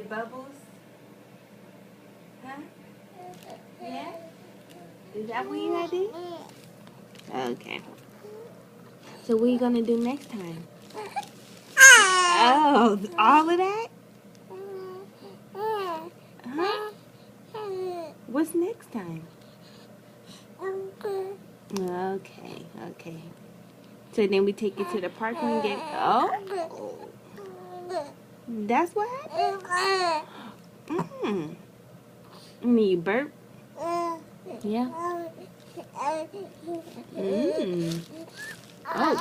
it bubbles? Huh? Yeah? Is that what you gotta do? Okay. So what are you gonna do next time? Oh, all of that? Huh? What's next time? Okay, okay. So then we take you to the park and get... Oh! That's what happened? Mm. You burp? Yeah. Mm. Oh.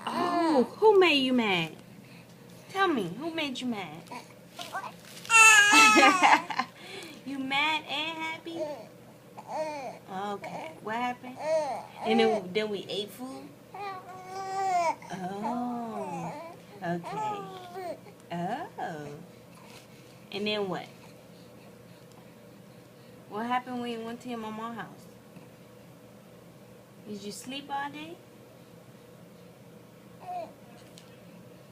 Oh, who made you mad? Tell me, who made you mad? You mad and happy? Okay. What happened? And then we ate food? Oh. Okay. Oh. And then what? What happened when you went to your mama's house? Did you sleep all day?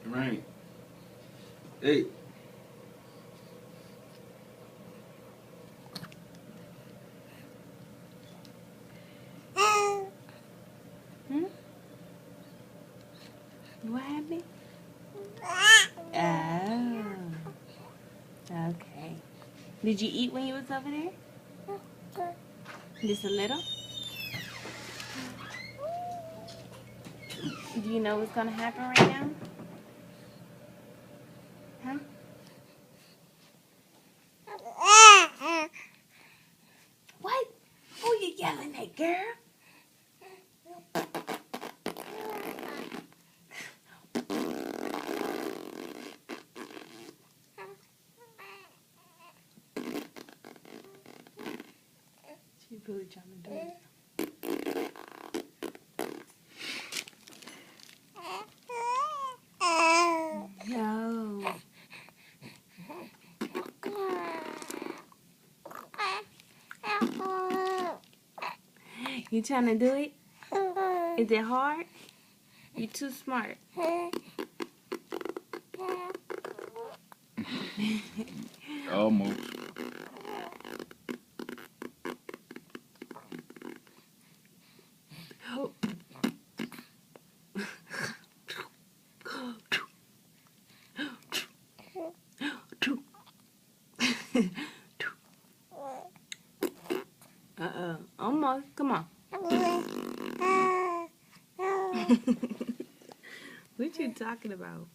Right. Hey. Hmm? What happened? Oh. Okay. Did you eat when you was over there? Just a little? Do you know what's gonna happen right now? Huh? What? Who you yelling at, girl? She's really trying to do it. No. You trying to do it? Is it hard? You too smart. Almost. Almost. Come on. What you talking about?